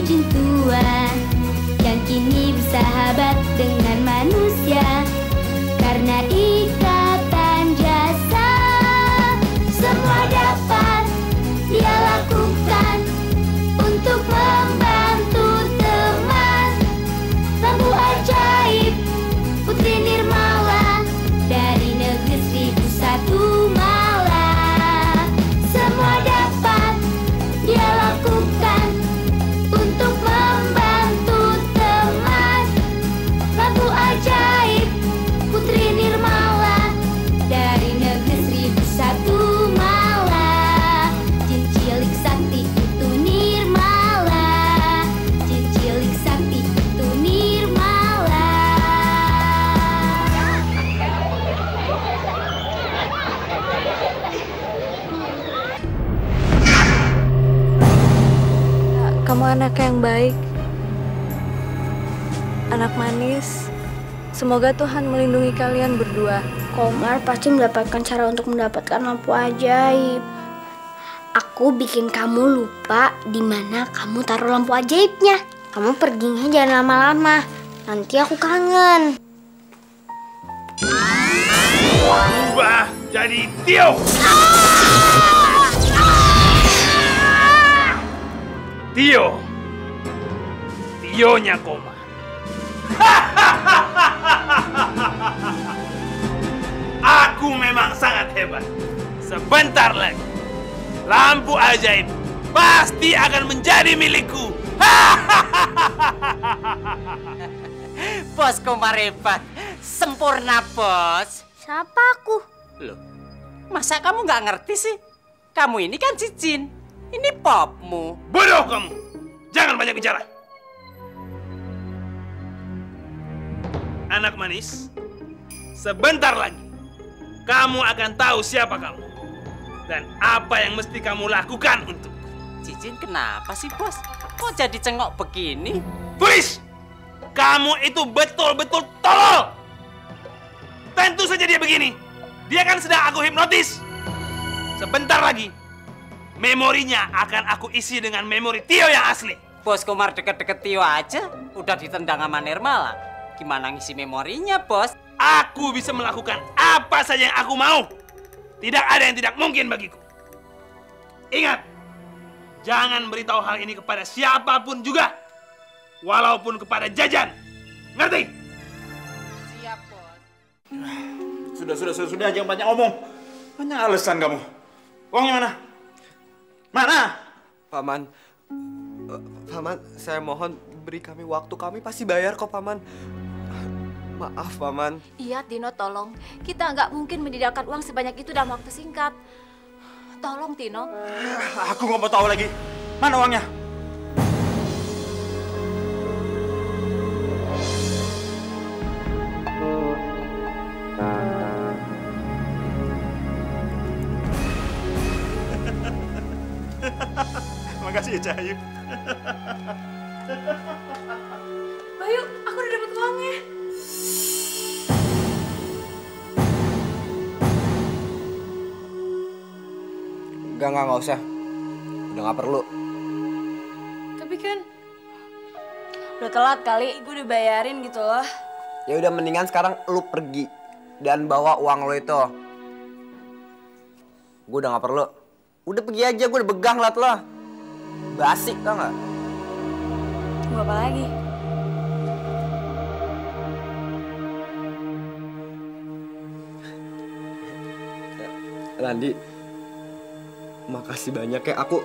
jin tua yang kini bersahabat dengan manusia karena ikatan jasa. Semua dapat dia lakukan untuk membantu teman. Lampu ajaib Putri Nirmala dari negeri 1001 malam. Semua dapat dia lakukan untuk membantu teman. Lampu ajaib Putri Nirmala dari negeri 1001 malam. Jin cilik sakti itu Nirmala. Jin cilik sakti itu Nirmala. Kamu anak yang baik, anak manis. Semoga Tuhan melindungi kalian berdua. Komar pasti mendapatkan cara untuk mendapatkan lampu ajaib. Aku bikin kamu lupa di mana kamu taruh lampu ajaibnya. Kamu perginya jangan lama-lama. Nanti aku kangen. Berubah jadi Tio. Tio. Tionya Komar. Aku memang sangat hebat. Sebentar lagi lampu ajaib pasti akan menjadi milikku. Bos Komar hebat. Sempurna, Bos. Siapa aku? Loh, masa kamu nggak ngerti sih? Kamu ini kan Jin. Ini popmu. Bodoh kamu. Jangan banyak bicara. Anak manis, sebentar lagi kamu akan tahu siapa kamu dan apa yang mesti kamu lakukan untuk. Jin kenapa sih, Bos? Kok jadi cengok begini? Tulis! Kamu itu betul-betul tolol! Tentu saja dia begini. Dia kan sedang aku hipnotis. Sebentar lagi, memorinya akan aku isi dengan memori Tio yang asli. Bos Komar deket-deket Tio aja, udah ditendang sama Nirmala. Gimana ngisi memorinya, Bos? Aku bisa melakukan apa saja yang aku mau. Tidak ada yang tidak mungkin bagiku. Ingat, jangan beritahu hal ini kepada siapapun juga. Walaupun kepada Jajan. Ngerti? Siap, Bos. Sudah, jangan banyak ngomong. Banyak alasan kamu. Uangnya mana? Mana? Paman, Paman, saya mohon beri kami waktu. Kami pasti bayar kok, Paman. Maaf, Paman. Iya, Tino, tolong. Kita nggak mungkin menidakkan uang sebanyak itu dalam waktu singkat. Tolong, Tino. Aku nggak mau tahu lagi. Mana uangnya? Makasih ya, Cahayu. Bayu, aku udah dapat uangnya. Enggak usah. Udah nggak perlu. Tapi kan udah telat kali, gue udah bayarin gitu loh. Ya udah, mendingan sekarang lu pergi dan bawa uang lo itu. Gue udah nggak perlu. Udah pergi aja, gue udah begang liat lo. Basi, tau nggak? Tunggu apa lagi? Randi, makasih banyak ya. Aku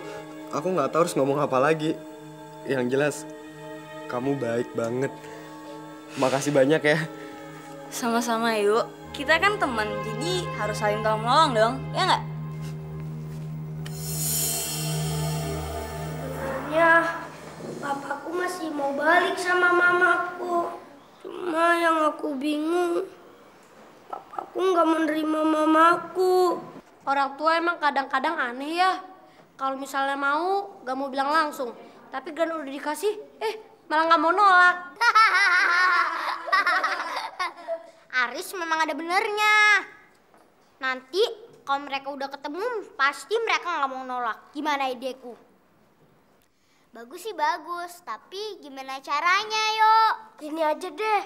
nggak tahu harus ngomong apa lagi. Yang jelas, kamu baik banget. Makasih banyak ya. Sama-sama yuk. Kita kan teman, jadi harus saling tolong menolong dong, ya nggak? Ya, papaku masih mau balik sama mamaku. Cuma yang aku bingung, papaku nggak menerima mamaku. Orang tua emang kadang-kadang aneh ya. Kalau misalnya mau, gak mau bilang langsung. Tapi kan udah dikasih, malah gak mau nolak. Aris memang ada benernya. Nanti kalau mereka udah ketemu, pasti mereka gak mau nolak. Gimana ideku? Bagus sih bagus, tapi gimana caranya yuk? Gini aja deh,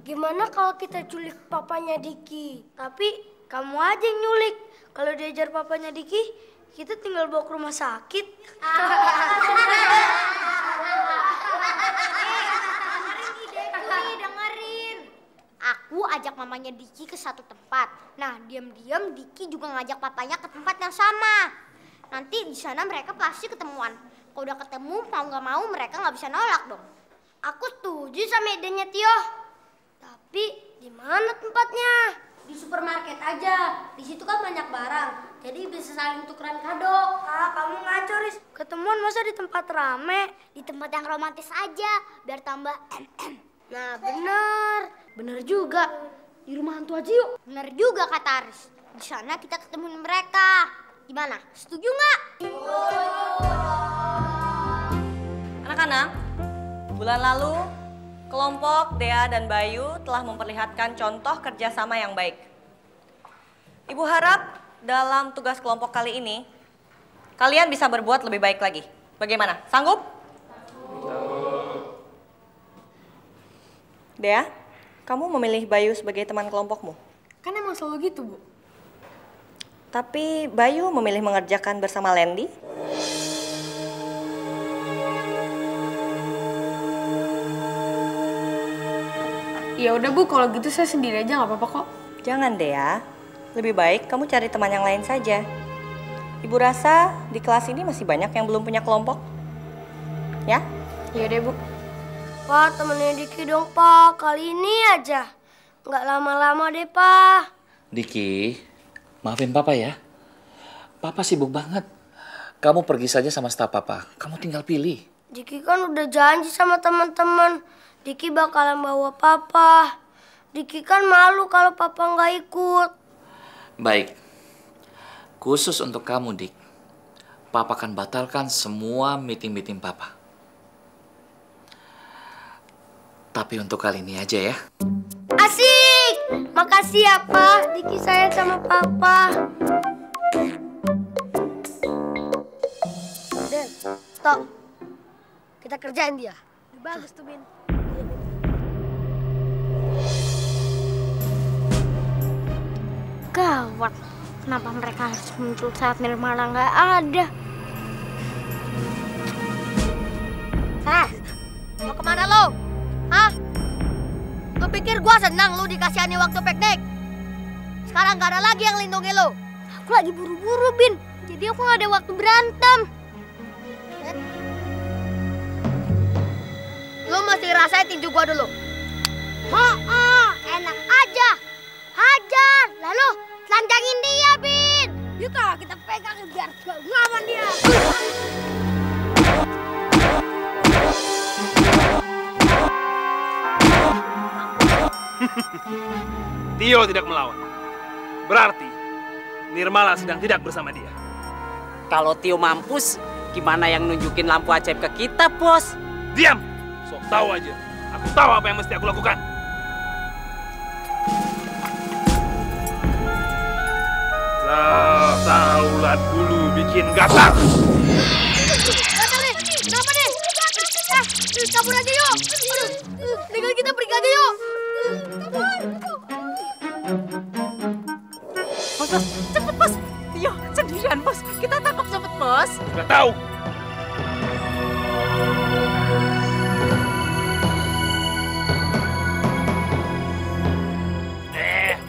gimana kalau kita culik papanya Diki? Tapi kamu aja yang nyulik. Kalau diajar papanya Diki, kita tinggal bawa ke rumah sakit. Dengerin. Aku ajak mamanya Diki ke satu tempat. Nah, diam-diam Diki juga ngajak papanya ke tempat yang sama. Nanti di sana mereka pasti ketemuan. Kalau udah ketemu, mau nggak mau mereka nggak bisa nolak dong. Aku setuju sama idenya Tio. Tapi di mana tempatnya? Di supermarket aja. Di situ kan banyak barang. Jadi bisa saling tukeran kado. Ah, kamu ngaco, Riz. Ketemuan masa di tempat rame? Di tempat yang romantis aja, biar tambah Nah, bener. Bener juga. Di rumah hantu aja yuk. Bener juga kata Aris. Di sana kita ketemu mereka. Gimana? Setuju nggak? Anak-anak, bulan lalu kelompok Dea dan Bayu telah memperlihatkan contoh kerjasama yang baik. Ibu harap dalam tugas kelompok kali ini, kalian bisa berbuat lebih baik lagi. Bagaimana? Sanggup? Dea, kamu memilih Bayu sebagai teman kelompokmu? Kan emang selalu gitu, Bu. Tapi Bayu memilih mengerjakan bersama Lendi. Ya udah Bu, kalau gitu saya sendiri aja nggak apa-apa kok. Jangan Dea, lebih baik kamu cari teman yang lain saja. Ibu rasa di kelas ini masih banyak yang belum punya kelompok. Ya? Ya deh Bu. Pak, temennya Diki dong Pak, kali ini aja. Nggak lama-lama deh Pak. Diki, maafin Papa ya. Papa sibuk banget. Kamu pergi saja sama staf Papa, kamu tinggal pilih. Diki kan udah janji sama teman-teman. Diki bakalan bawa Papa. Diki kan malu kalau Papa nggak ikut. Baik, khusus untuk kamu Dik, Papa akan batalkan semua meeting-meeting Papa. Tapi untuk kali ini aja ya. Asik! Makasih ya Pak, Diki sayang sama Papa. Den, stop. Kita kerjain dia. Bagus tuh, Bin. Gawat. Kenapa mereka harus muncul saat Nirmala nggak ada? Mau kemana lo? Hah? Lu pikir gua senang lu dikasihani waktu piknik? Sekarang nggak ada lagi yang lindungi lu. Aku lagi buru-buru, Bin. Jadi aku nggak ada waktu berantem. Lu mesti rasain tinju gua dulu. Enak aja. Hajar. Lalu telanjangin dia, Bin. Yuk kita pegang biar ngaman dia. Tio tidak melawan. Berarti Nirmala sedang tidak bersama dia. Kalau Tio mampus, gimana yang nunjukin lampu ajaib ke kita, Bos? Diam! Sok tahu aja. Aku tahu apa yang mesti aku lakukan. Saulat dulu bikin gatal. Gatal nih, kenapa nih? Kabur aja yuk. Tinggal kita pergi aja yuk. Bos, cepet Bos. Tio, sendirian Bos. Kita tangkap cepet Bos. Sudah tahu.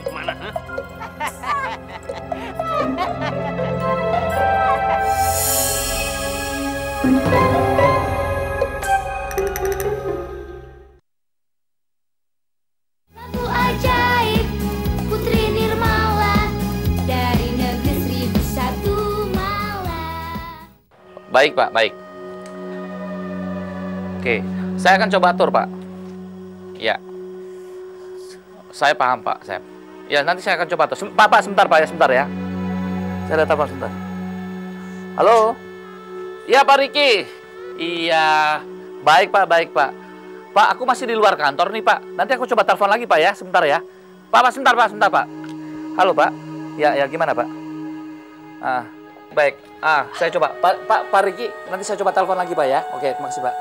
Kemana? Ratu ajaib, Putri Nirmala, dari negeri 1001 malam. Baik Pak, baik. Oke, saya akan coba atur Pak. Ya, saya paham Pak. Ya, nanti saya akan coba atur. Pak, sebentar Pak ya, sebentar ya. Saya datang Pak, sebentar. Halo? Iya Pak Riki. Iya, baik Pak, baik Pak. Pak, aku masih di luar kantor nih Pak. Nanti aku coba telepon lagi Pak ya, sebentar ya. Pak, sebentar Pak, sebentar Pak. Halo Pak. Ya, gimana Pak? Baik, saya coba. Pak Riki, nanti saya coba telepon lagi Pak ya. Oke, makasih Pak.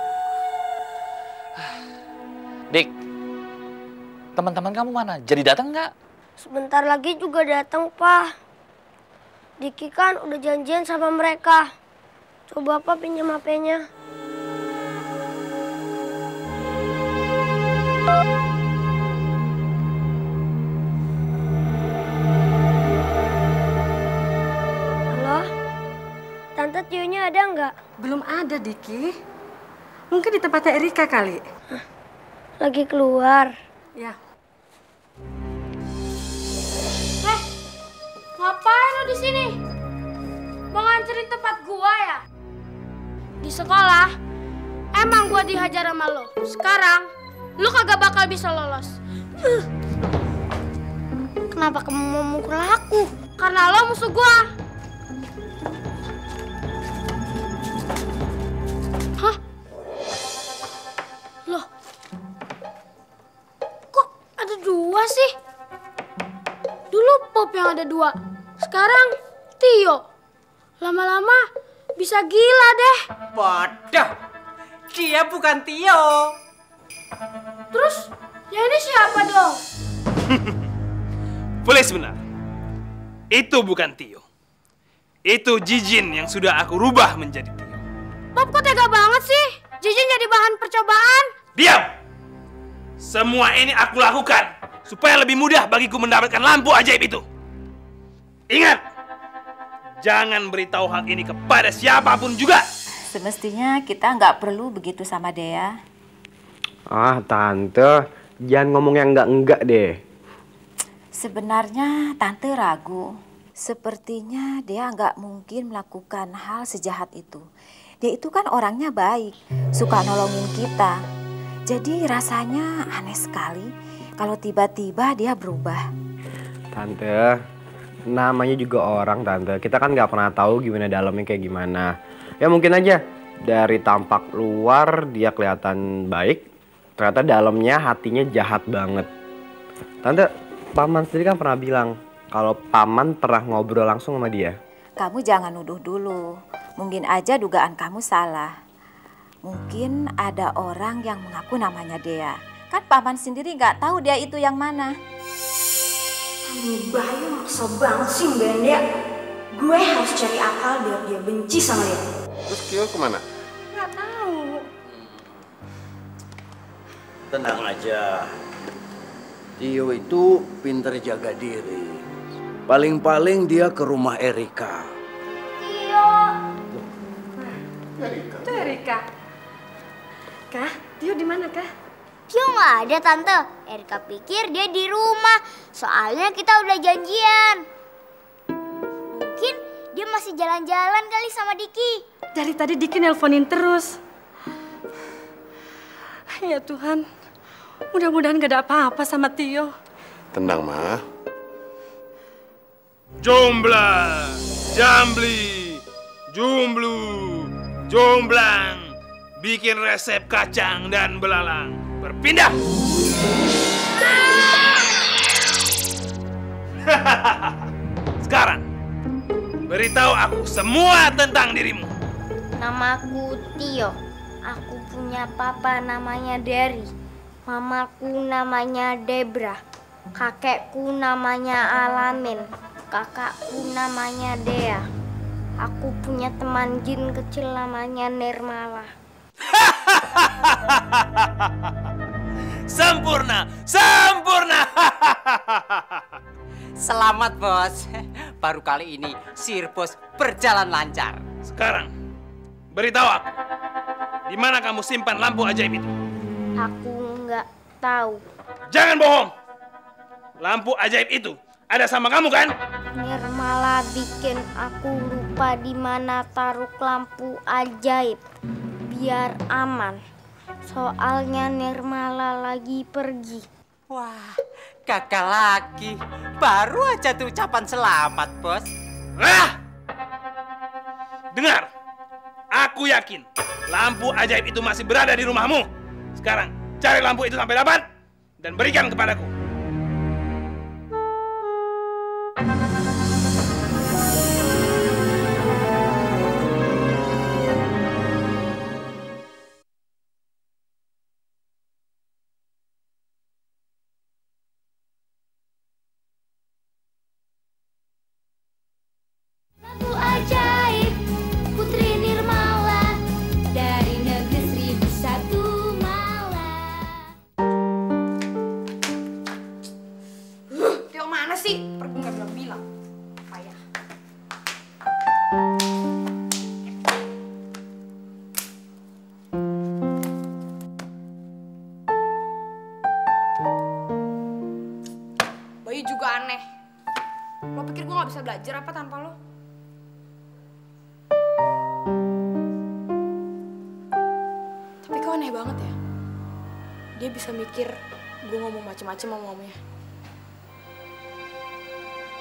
Dik, teman-teman kamu mana? Jadi datang nggak? Sebentar lagi juga datang, Pak. Diki kan udah janjian sama mereka. Coba Pak pinjam HP-nya. Halo? Tante Tionya ada nggak? Belum ada, Diki. Mungkin di tempatnya Erika kali. Lagi keluar. Ya. Ngapain lu di sini? Mau ngancurin tempat gua ya? Di sekolah, emang gua dihajar sama lo. Sekarang, lu kagak bakal bisa lolos. Kenapa kamu mau mukul aku? Karena lo musuh gua. Hah? Loh? Kok ada dua sih? Dulu Pop yang ada dua. Sekarang Tio. Lama-lama bisa gila deh. Bodoh. Dia bukan Tio. Terus, yang ini siapa dong? Felis benar. Itu bukan Tio. Itu Jijin yang sudah aku rubah menjadi Tio. Pop kok tega banget sih? Jijin jadi bahan percobaan. Diam! Semua ini aku lakukan supaya lebih mudah bagiku mendapatkan lampu ajaib itu. Ingat! Jangan beritahu hal ini kepada siapapun juga. Semestinya kita nggak perlu begitu sama Dea. Ah, Tante, jangan ngomong yang enggak deh. Sebenarnya Tante ragu. Sepertinya dia nggak mungkin melakukan hal sejahat itu. Dia itu kan orangnya baik, suka nolongin kita. Jadi rasanya aneh sekali kalau tiba-tiba dia berubah. Tante, namanya juga orang, Tante. Kita kan nggak pernah tahu gimana dalamnya kayak gimana. Ya mungkin aja dari tampak luar dia kelihatan baik, ternyata dalamnya hatinya jahat banget. Tante, Paman sendiri kan pernah bilang kalau Paman pernah ngobrol langsung sama dia. Kamu jangan nuduh dulu. Mungkin aja dugaan kamu salah. Mungkin ada orang yang mengaku namanya Dea. Kan Paman sendiri nggak tahu dia itu yang mana. Bayu maksa banget sih Mbak Dea. Gue harus cari akal biar dia benci sama dia. Terus Kio kemana? Nggak tahu. Tenang aja. Tio itu pintar jaga diri. Paling-paling dia ke rumah Erika. Tio. Itu Erika. Kah? Tio di mana, Kah? Tio nggak ada, Tante. Erika pikir dia di rumah. Soalnya kita udah janjian. Mungkin dia masih jalan-jalan kali sama Diki. Dari tadi Diki nelponin terus. Ya Tuhan, mudah-mudahan gak ada apa-apa sama Tio. Tenang, Ma. Jomblang, jambli, jumblu, jomblang, bikin resep kacang dan belalang. Berpindah! Sekarang, beritahu aku semua tentang dirimu. Namaku Tio. Aku punya papa namanya Derry. Mamaku namanya Debra. Kakekku namanya Alamin. Kakakku namanya Dea. Aku punya teman jin kecil namanya Nirmala. Sempurna, sempurna. Selamat, Bos. Baru kali ini Sirpus berjalan lancar. Sekarang, beritahu aku, di mana kamu simpan lampu ajaib itu? Aku nggak tahu. Jangan bohong. Lampu ajaib itu ada sama kamu kan? Nirmala bikin aku lupa di mana taruh lampu ajaib biar aman. Soalnya Nirmala lagi pergi. Wah, gagal lagi. Baru aja tuh ucapan selamat, Bos. Dengar, aku yakin lampu ajaib itu masih berada di rumahmu. Sekarang cari lampu itu sampai dapat dan berikan kepadaku. aneh. Lo pikir gue gak bisa belajar apa tanpa lo? Tapi kok aneh banget ya. Dia bisa mikir gue ngomong macem-macem sama mamanya.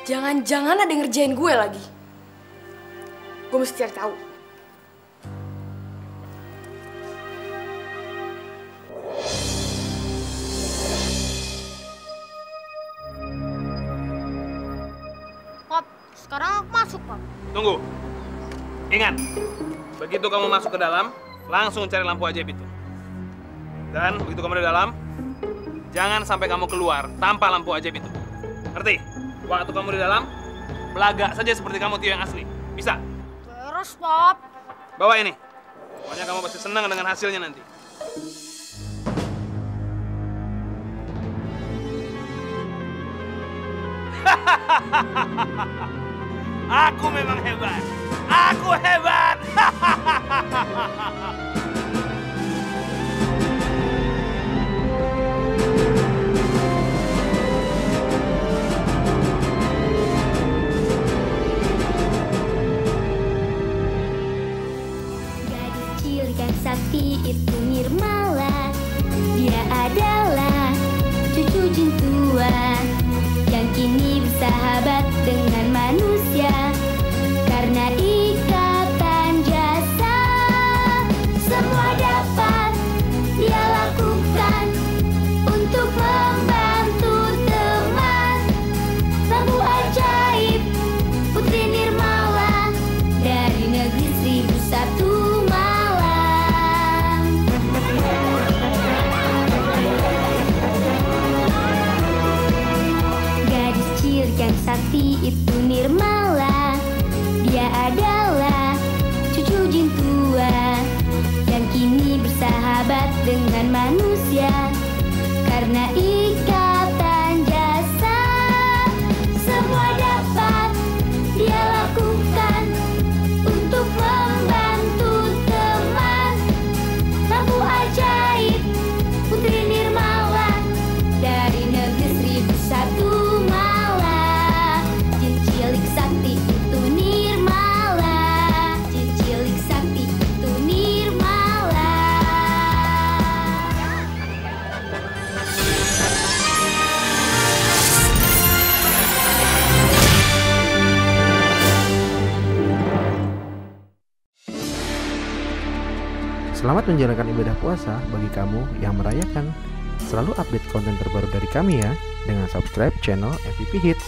Jangan-jangan ada yang ngerjain gue lagi. Gue mesti cari tahu. Pop, sekarang aku masuk, Pop. Tunggu. Ingat, begitu kamu masuk ke dalam, langsung cari lampu ajaib itu. Dan begitu kamu di dalam, jangan sampai kamu keluar tanpa lampu ajaib itu. Ngerti? Waktu kamu di dalam, belaga saja seperti kamu Tio yang asli. Bisa? Terus, Pop. Bawa ini. Pokoknya kamu pasti senang dengan hasilnya nanti. Aku memang hebat. Aku hebat. Gadis cilik yang sakti itu Nirmala. Dia adalah cucu jin tua yang kini bersahabat dengan manusia karena ikatan jasa. Semua dapat dia lakukan untuk membantu teman. Lampu ajaib Putri Nirmala dari negeri 1001 malam. Gadis cilik yang sakti itu Nirmala. Dia adalah cucu jin tua yang kini bersahabat dengan manusia karena ikatan jasa. Semua dapat dia lakukan untuk membantu teman. Lampu ajaib Putri Nirmala dari negeri 1001 malam. Jin cilik sakti itu Nirmala. Jin cilik sakti itu Nirmala. Selamat menjalankan ibadah puasa bagi kamu yang merayakan. Selalu update konten terbaru dari kami ya, dengan subscribe channel MVP Hits.